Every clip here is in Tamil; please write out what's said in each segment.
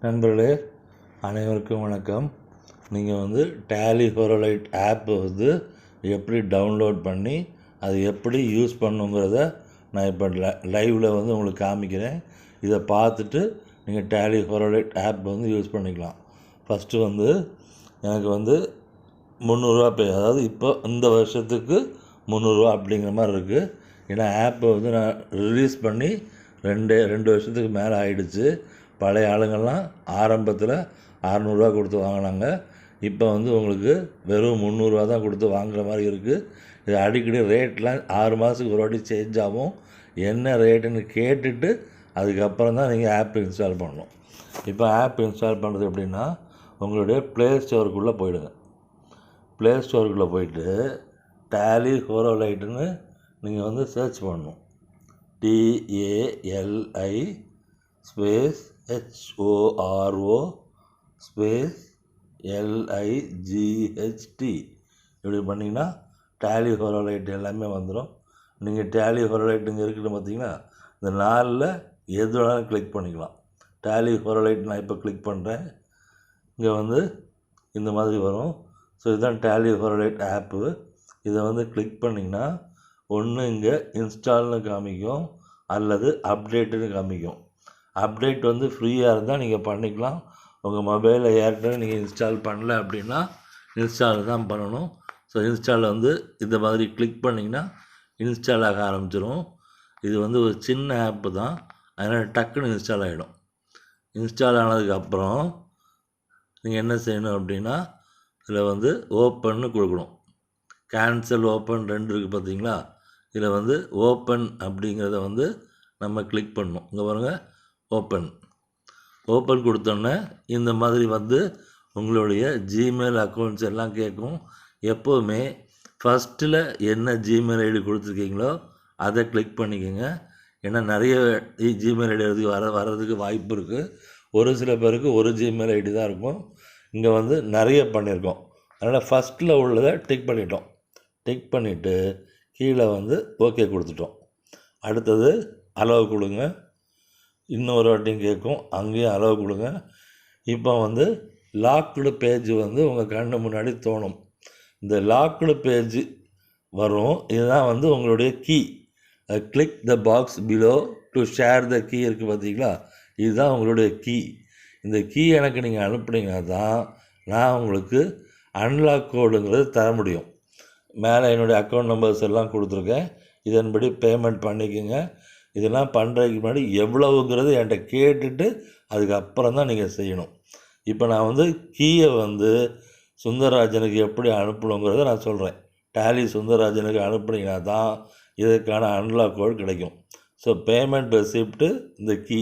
நண்பர்களே அனைவருக்கும் வணக்கம். நீங்கள் வந்து டேலி ஹோரோலைட் ஆப்பை வந்து எப்படி டவுன்லோட் பண்ணி அது எப்படி யூஸ் பண்ணுங்கிறத நான் இப்போ லைவில் வந்து உங்களுக்கு காமிக்கிறேன். இதை பார்த்துட்டு நீங்கள் டேலி ஹோரோலைட் ஆப் வந்து யூஸ் பண்ணிக்கலாம். ஃபஸ்ட்டு வந்து எனக்கு வந்து 300 பே, அதாவது இப்போ இந்த வருஷத்துக்கு 300 அப்படிங்கிற மாதிரி இருக்குது. ஏன்னா ஆப்பை வந்து நான் ரிலீஸ் பண்ணி ரெண்டு வருஷத்துக்கு மேலே ஆகிடுச்சு. பழைய ஆளுங்கள்லாம் ஆரம்பத்தில் 600 கொடுத்து வாங்கினாங்க. இப்போ வந்து உங்களுக்கு வெறும் 300 தான் கொடுத்து வாங்குகிற மாதிரி இருக்குது. இது அடிக்கடி ரேட்லாம் 6 மாதத்துக்கு ஒரு வாட்டி சேஞ்ச் ஆகும். என்ன ரேட்டுன்னு கேட்டுட்டு அதுக்கப்புறம் தான் நீங்கள் ஆப் இன்ஸ்டால் பண்ணணும். இப்போ ஆப் இன்ஸ்டால் பண்ணுறது எப்படின்னா, உங்களுடைய ப்ளே ஸ்டோருக்குள்ளே போயிடுங்க. ப்ளே ஸ்டோருக்குள்ளே போயிட்டு டேலி ஹோரோலைட்டுன்னு நீங்கள் வந்து சர்ச் பண்ணணும். TALI space HORO space LIGHT இப்படி பண்ணிங்கன்னா டேலி ஹோரோலைட் எல்லாமே வந்துடும். நீங்கள் டேலி ஹோரோலைட் இங்கே இருக்குது பார்த்தீங்கன்னா, இந்த 4ல் எது வேணாலும் கிளிக் பண்ணிக்கலாம். டேலி ஹோரோலைட் நான் இப்போ கிளிக் பண்ணுறேன். இங்கே வந்து இந்த மாதிரி வரும். ஸோ இதுதான் டேலி ஹோரோலைட் ஆப்பு. இதை வந்து கிளிக் பண்ணிங்கன்னா ஒன்று இங்கே இன்ஸ்டால்னு காமிக்கும் அல்லது அப்டேட்டுன்னு காமிக்கும். அப்டேட் வந்து ஃப்ரீயாக இருந்தால் நீங்கள் பண்ணிக்கலாம். உங்கள் மொபைலில் ஏற்கனவே நீங்கள் இன்ஸ்டால் பண்ணல அப்படின்னா இன்ஸ்டால் தான் பண்ணணும். ஸோ இன்ஸ்டால் வந்து இந்த மாதிரி கிளிக் பண்ணிங்கன்னா இன்ஸ்டால் ஆக ஆரம்பிச்சிடும். இது வந்து ஒரு சின்ன ஆப்பு தான், அதனால் டக்குன்னு இன்ஸ்டால் ஆகிடும். இன்ஸ்டால் ஆனதுக்கப்புறம் நீங்கள் என்ன செய்யணும் அப்படின்னா, இதில் வந்து ஓப்பன்னு கொடுக்கணும். கேன்சல் ஓப்பன் 2 இருக்குது பார்த்தீங்களா. இதில் வந்து ஓப்பன் அப்படிங்கிறத வந்து நம்ம கிளிக் பண்ணணும். இங்கே பாருங்கள், ஓப்பன் கொடுத்தோன்னே இந்த மாதிரி வந்து உங்களுடைய ஜிமெயில் அக்கௌண்ட்ஸ் எல்லாம் கேட்கும். எப்போவுமே ஃபஸ்ட்டில் என்ன ஜிமெயில் ஐடி கொடுத்துருக்கீங்களோ அதை கிளிக் பண்ணிக்கோங்க. ஏன்னா நிறைய ஜிமெயில் ஐடி வர்றதுக்கு வாய்ப்பு இருக்குது. ஒரு சில பேருக்கு ஒரு ஜிமெயில் ஐடி தான் இருக்கும். இங்கே வந்து நிறைய பண்ணியிருக்கோம். அதனால் ஃபஸ்ட்டில் உள்ளதை டிக் பண்ணிட்டோம். டிக் பண்ணிவிட்டு கீழே வந்து ஓகே கொடுத்துட்டோம். அடுத்தது அளவு கொடுங்க. இன்னொரு வாட்டியும் கேட்கும், அங்கேயும் அளவு கொடுங்க. இப்போ வந்து லாக்டு பேஜ் வந்து உங்கள் கண்ணு முன்னாடி தோணும். இந்த லாக்டு பேஜ் வரும். இதுதான் வந்து உங்களுடைய key. Click the box below to share the key இருக்குது பார்த்தீங்களா, இதுதான் உங்களுடைய கீ. இந்த கீ எனக்கு நீங்கள் அனுப்புனீங்கன்னா தான் நான் உங்களுக்கு அன்லாக் கோடுங்கிறது தர முடியும். மேலே என்னுடைய அக்கௌண்ட் நம்பர்ஸ் எல்லாம் கொடுத்துருக்கேன். இதன்படி பேமெண்ட் பண்ணிக்கோங்க. இதெல்லாம் பண்ணுறதுக்கு முன்னாடி எவ்வளவுங்கிறது என்கிட்ட கேட்டுட்டு அதுக்கப்புறம் தான் நீங்கள் செய்யணும். இப்போ நான் வந்து கீயை வந்து சுந்தரராஜனுக்கு எப்படி அனுப்பணுங்கிறத நான் சொல்கிறேன். டேலி சுந்தரராஜனுக்கு அனுப்புனீங்கன்னா தான் இதற்கான அன்லாக் கோடு கிடைக்கும். ஸோ பேமெண்ட் ரெசிப்ட்டு இந்த கீ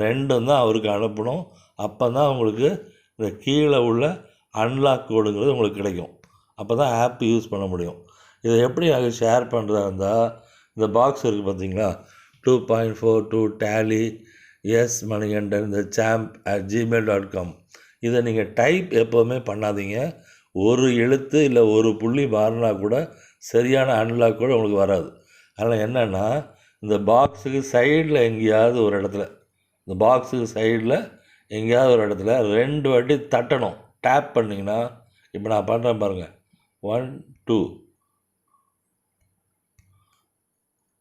ரெண்டும் தான் அவருக்கு அனுப்பணும். அப்போ தான் உங்களுக்கு இந்த கீழே உள்ள அன்லாக் கோடுங்கிறது உங்களுக்கு கிடைக்கும். அப்போ தான் ஆப் யூஸ் பண்ண முடியும். இதை எப்படி நாங்கள் ஷேர் பண்ணுறதா இருந்தால், இந்த பாக்ஸ் இருக்குது பார்த்தீங்களா, 2.42 டேலி மணிகண்டன் இந்த champ@gmail.com. இதை நீங்கள் டைப் எப்போவுமே பண்ணாதீங்க. ஒரு எழுத்து இல்லை ஒரு புள்ளி மாறினா கூட சரியான அன்லாக் கூட உங்களுக்கு வராது. அதனால் என்னென்னா, இந்த பாக்ஸுக்கு சைடில் எங்கேயாவது ஒரு இடத்துல, இந்த பாக்ஸுக்கு சைடில் எங்கேயாவது ஒரு இடத்துல 2 வாட்டி தட்டணும். டேப் பண்ணிங்கன்னா, இப்போ நான் பண்ணுறேன் பாருங்கள், 1 2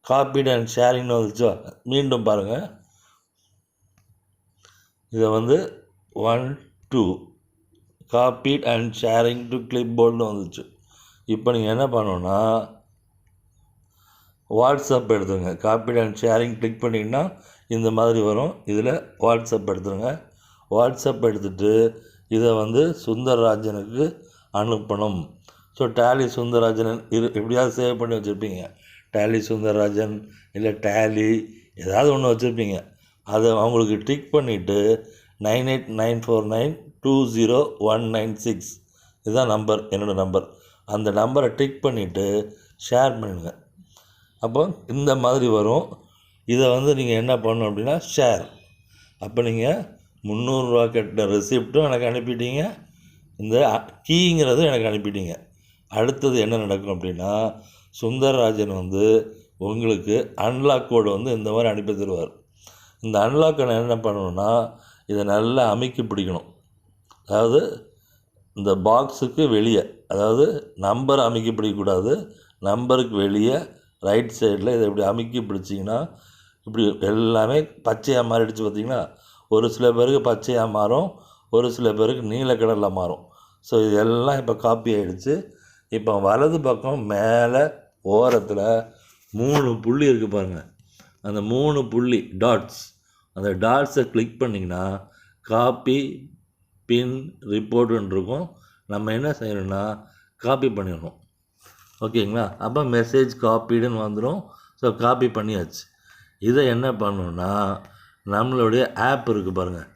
காப்பீட் அண்ட் ஷேரிங்னு வந்துச்சோ. மீண்டும் பாருங்கள், இதை வந்து 1 2 காப்பீட் அண்ட் ஷேரிங் டு கிளிப் போர்டுன்னு வந்துச்சு. இப்போ நீங்கள் என்ன பண்ணணுன்னா, வாட்ஸ்அப் எடுத்துருங்க. காப்பீட் அண்ட் ஷேரிங் கிளிக் பண்ணிங்கன்னா இந்த மாதிரி வரும். இதில் வாட்ஸ்அப் எடுத்துருங்க. வாட்ஸ்அப் எடுத்துகிட்டு இதை வந்து சுந்தரராஜனுக்கு அனுப்பணும். ஸோ டேலி சுந்தரராஜன் எப்படியாவது சேவ் பண்ணி வச்சுருப்பீங்க. டேலி சுந்தரராஜன் இல்லை டேலி ஏதாவது ஒன்று வச்சுருப்பீங்க. அதை அவங்களுக்கு டிக் பண்ணிவிட்டு 9894920196 இதுதான் நம்பர், என்னோடய நம்பர். அந்த நம்பரை டிக் பண்ணிவிட்டு ஷேர் பண்ணிடுங்க. அப்போ இந்த மாதிரி வரும். இதை வந்து நீங்கள் என்ன பண்ணணும் அப்படின்னா ஷேர். அப்போ நீங்கள் 300 கட்டின ரெசிப்ட்டும் எனக்கு அனுப்பிட்டீங்க, இந்த கீங்கிறதும் எனக்கு அனுப்பிட்டீங்க. அடுத்தது என்ன நடக்கும் அப்படின்னா, சுந்தரராஜன் வந்து உங்களுக்கு அன்லாக் கோடு வந்து இந்த மாதிரி அனுப்பி தருவார். இந்த அன்லாக்கை நான் என்ன பண்ணணுன்னா, இதை நல்லா அமுக்கி பிடிக்கணும். அதாவது இந்த பாக்ஸுக்கு வெளியே, அதாவது நம்பர் அமுக்கி பிடிக்கக்கூடாது, நம்பருக்கு வெளியே ரைட் சைடில் இதை இப்படி அமுக்கி பிடிச்சிங்கன்னா இப்படி எல்லாமே பச்சையாக மாறிடுச்சு. பார்த்திங்கன்னா ஒரு சில பேருக்கு பச்சையாக மாறும், ஒரு சில பேருக்கு நீல கலரில் மாறும். ஸோ இது எல்லாம் இப்போ காப்பி ஆகிடுச்சு. இப்போ வலது பக்கம் மேலே ஓரத்தில் 3 புள்ளி இருக்குது பாருங்கள். அந்த 3 புள்ளி டாட்ஸ், அந்த டாட்ஸை கிளிக் பண்ணிங்கன்னா காப்பி பின் ரிப்போர்ட்டுன்னு இருக்கும். நம்ம என்ன செய்யணும்னா காப்பி பண்ணிடணும். ஓகேங்களா? அப்போ மெசேஜ் காப்பீடுன்னு வந்துடும். ஸோ காப்பி பண்ணியாச்சு. இதை என்ன பண்ணணுன்னா நம்மளுடைய ஆப் இருக்குது பாருங்கள்,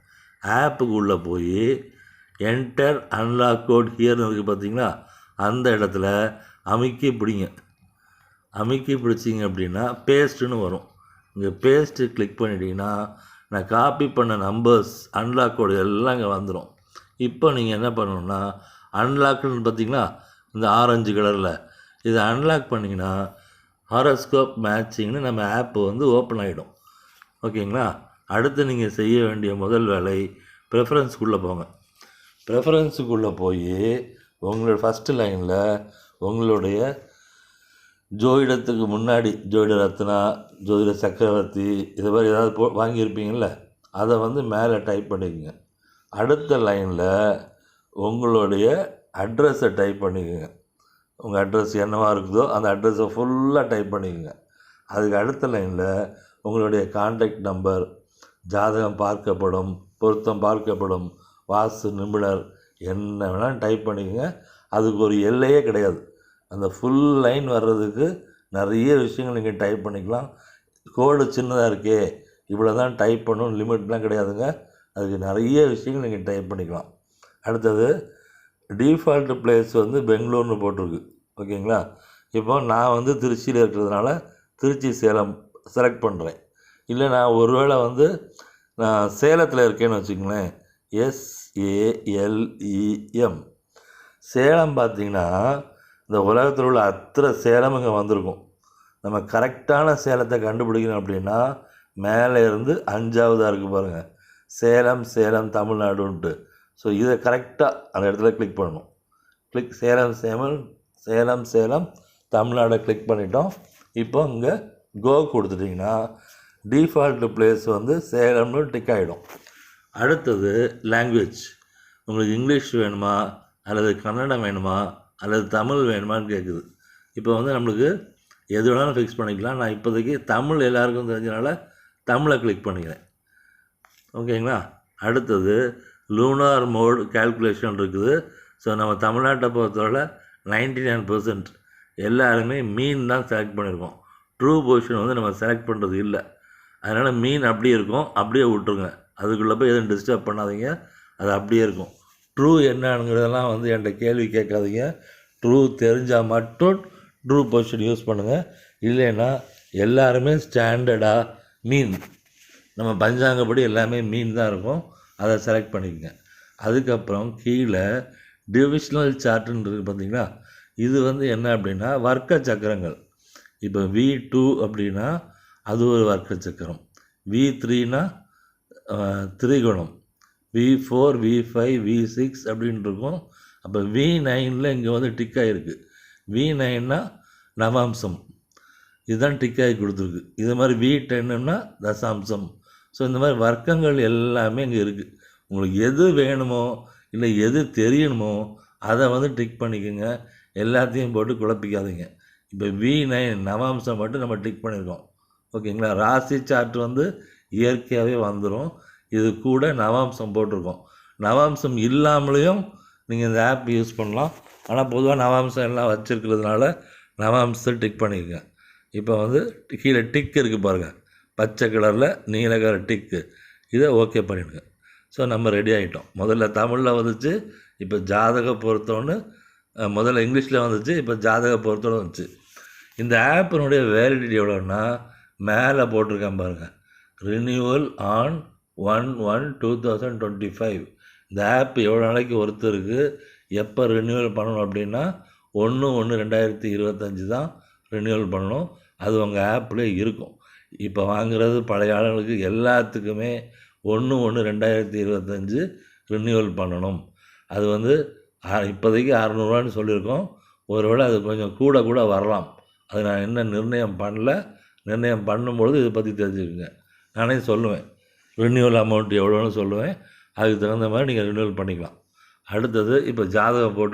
ஆப்புக்கு உள்ளே போய் என்டர் அன்லாக் கோட் ஹியர்னு இருக்குது பார்த்தீங்களா, அந்த இடத்துல அமுக்கி பிடிங்க. அமுக்கி பிடிச்சிங்க அப்படின்னா பேஸ்ட்டுன்னு வரும். இங்கே பேஸ்ட்டு கிளிக் பண்ணிட்டீங்கன்னா நான் காப்பி பண்ண நம்பர்ஸ் அன்லாக் கோடு எல்லாம் இங்கே வந்துடும். இப்போ நீங்கள் என்ன பண்ணணுன்னா அன்லாக்குன்னு பார்த்தீங்களா, இந்த ஆரஞ்சு கலரில் இதை அன்லாக் பண்ணிங்கன்னா ஹாரோஸ்கோப் மேட்சிங்னு நம்ம ஆப்பு வந்து ஓப்பன் ஆகிடும். ஓகேங்களா? அடுத்து நீங்கள் செய்ய வேண்டிய முதல் வேலை ப்ரெஃபரன்ஸுக்குள்ளே போங்க. ப்ரெஃபரன்ஸுக்குள்ளே போய் உங்களோட ஃபஸ்ட்டு லைனில் உங்களுடைய ஜோதிடத்துக்கு முன்னாடி ஜோதிட ரத்னா, ஜோதிட சக்கரவர்த்தி இது மாதிரி ஏதாவது வாங்கியிருப்பீங்கள்ல, அதை வந்து மேலே டைப் பண்ணிக்கோங்க. அடுத்த லைனில் உங்களுடைய அட்ரஸை டைப் பண்ணிக்கோங்க. உங்கள் அட்ரஸ் என்னவா இருக்குதோ அந்த அட்ரஸை ஃபுல்லாக டைப் பண்ணிக்கோங்க. அதுக்கு அடுத்த லைனில் உங்களுடைய கான்டாக்ட் நம்பர், ஜாதகம் பார்க்கப்படும், பொருத்தம் பார்க்கப்படும், வாஸ்து நிபுணர், என்ன வேணாலும் டைப் பண்ணிக்கோங்க. அதுக்கு ஒரு எல்லையே கிடையாது. அந்த ஃபுல் லைன் வர்றதுக்கு நிறைய விஷயங்கள் நீங்கள் டைப் பண்ணிக்கலாம். கோடு சின்னதாக இருக்கே, இவ்வளோ தான் டைப் பண்ணணும் லிமிட்லாம் கிடையாதுங்க. அதுக்கு நிறைய விஷயங்கள் நீங்கள் டைப் பண்ணிக்கலாம். அடுத்தது டிஃபால்ட் பிளேஸ் வந்து பெங்களூர்னு போட்டிருக்கு. ஓகேங்களா? இப்போ நான் வந்து திருச்சியில் இருக்கிறதுனால திருச்சி சேலம் செலக்ட் பண்ணுறேன். இல்லை நான் ஒருவேளை வந்து நான் சேலத்தில் இருக்கேன்னு வச்சுக்கங்களேன், SALEM. சேலம் பார்த்திங்கன்னா இந்த உலகத்தில் உள்ள அத்தனை சேலம் இங்கே வந்திருக்கும். நம்ம கரெக்டான சேலத்தை கண்டுபிடிக்கணும் அப்படின்னா மேலே இருந்து 5ஆவதாக இருக்குது பாருங்கள், சேலம் சேலம் தமிழ்நாடுன்ட்டு. ஸோ இதை கரெக்டாக அந்த இடத்துல கிளிக் பண்ணணும். கிளிக் சேலம் சேலம் சேலம் தமிழ்நாடை கிளிக் பண்ணிட்டோம். இப்போ இங்கே கோ கொடுத்துட்டிங்கன்னா டிஃபால்ட்டு பிளேஸ் வந்து சேலம்னு டிக் ஆகிடும். அடுத்தது லாங்குவேஜ். உங்களுக்கு இங்கிலீஷ் வேணுமா அல்லது கன்னடம் வேணுமா அல்லது தமிழ் வேணுமான்னு கேட்குது. இப்போ வந்து நம்மளுக்கு எது வேணாலும் ஃபிக்ஸ் பண்ணிக்கலாம். நான் இப்போதைக்கு தமிழ் எல்லாருக்கும் தெரிஞ்சனால தமிழை கிளிக் பண்ணிக்கிறேன். ஓகேங்களா? அடுத்தது லூனார் மோட் கால்குலேஷன் இருக்குது. ஸோ நம்ம தமிழ்நாட்டை பொறுத்தவரை 99% எல்லாருமே மீன் தான் செலக்ட் பண்ணியிருக்கோம். ட்ரூ பொசிஷன் வந்து நம்ம செலக்ட் பண்ணுறது இல்லை. அதனால் மீன் அப்படியே இருக்கும், அப்படியே விட்டுருங்க. அதுக்குள்ளே போய் எதுவும் டிஸ்டர்ப் பண்ணாதீங்க, அது அப்படியே இருக்கும். ட்ரூ என்னங்கிறதெல்லாம் வந்து என்கிட்ட கேள்வி கேட்காதீங்க. ட்ரூ தெரிஞ்சால் மட்டும் ட்ரூ பொசிஷன் யூஸ் பண்ணுங்கள். இல்லைன்னா எல்லாருமே ஸ்டாண்டர்டாக மீன், நம்ம பஞ்சாங்கப்படி எல்லாமே மீன் தான் இருக்கும், அதை செலக்ட் பண்ணிக்கோங்க. அதுக்கப்புறம் கீழே டிவிஷனல் சார்ட்டுன்னு இருக்குது பார்த்தீங்களா, இது வந்து என்ன அப்படின்னா வர்க்க சக்கரங்கள். இப்போ V2 அப்படின்னா அது ஒரு வர்க்க சக்கரம், V3னா திரிகோணம், V4 V5 V6 அப்படின்னு இருக்கும். அப்போ V9ல் இங்கே வந்து டிக்காக இருக்குது. V9னா நவாம்சம், இதுதான் டிக்காகி கொடுத்துருக்கு. இது மாதிரி V10ன்னா தசாம்சம். ஸோ இந்த மாதிரி வர்க்கங்கள் எல்லாமே இங்கே இருக்குது. உங்களுக்கு எது வேணுமோ இல்லை எது தெரியணுமோ அதை வந்து டிக் பண்ணிக்கோங்க. எல்லாத்தையும் போட்டு குழப்பிக்காதீங்க. இப்போ V9 நவாம்சம் மட்டும் நம்ம டிக் பண்ணியிருக்கோம். ஓகேங்களா? ராசி சார்ட் வந்து இயற்கையாகவே வந்துடும். இது கூட நவாம்சம் போட்டிருக்கோம். நவாம்சம் இல்லாமலேயும் நீங்கள் இந்த ஆப் யூஸ் பண்ணலாம். ஆனால் பொதுவாக நவாம்சம் எல்லாம் வச்சுருக்கிறதுனால நவாம்சத்தை டிக் பண்ணிக்கோங்க. இப்போ வந்து கீழே டிக் இருக்குது பாருங்கள், பச்சை கலரில் நீல கலர் டிக்கு, இதை ஓகே பண்ணிவிடுங்க. ஸோ நம்ம ரெடி ஆகிட்டோம். முதல்ல தமிழில் வந்துச்சு, இப்போ ஜாதக பொருத்தம்னு முதல்ல இங்கிலீஷில் வந்துச்சு, இப்போ ஜாதக பொருத்தம் வந்துச்சு. இந்த ஆப்பினுடைய வேலிடிட்டி எவ்வளோன்னா மேலே போட்டிருக்கேன் பாருங்கள், ரினியூவல் ஆன் 1/1/2025. இந்த ஆப் எவ்வளோ நாளைக்கு ஒருத்தருக்கு எப்போ ரினியூவல் பண்ணணும் அப்படின்னா 1/1/2025 தான் ரினியூவல் பண்ணணும். அது உங்கள் ஆப்பில் இருக்கும். இப்போ வாங்குறது பழைய ஆளுங்களுக்கு எல்லாத்துக்குமே 1/1/2025 ரினியூவல் பண்ணணும். அது வந்து இப்போதைக்கு 600 சொல்லியிருக்கோம். ஒருவேளை அது கொஞ்சம் கூட வரலாம். அது நான் இன்னும் நிர்ணயம் பண்ணல. நிர்ணயம் பண்ணும்பொழுது இதை பற்றி தெரிஞ்சுக்கோங்க. நானே சொல்லுவேன், ரினியூவல் அமௌண்ட் எவ்வளோன்னு சொல்லுவேன். அதுக்கு தகுந்த மாதிரி நீங்கள் ரினியூவல் பண்ணிக்கலாம். அடுத்தது இப்போ ஜாதகம் போட்டு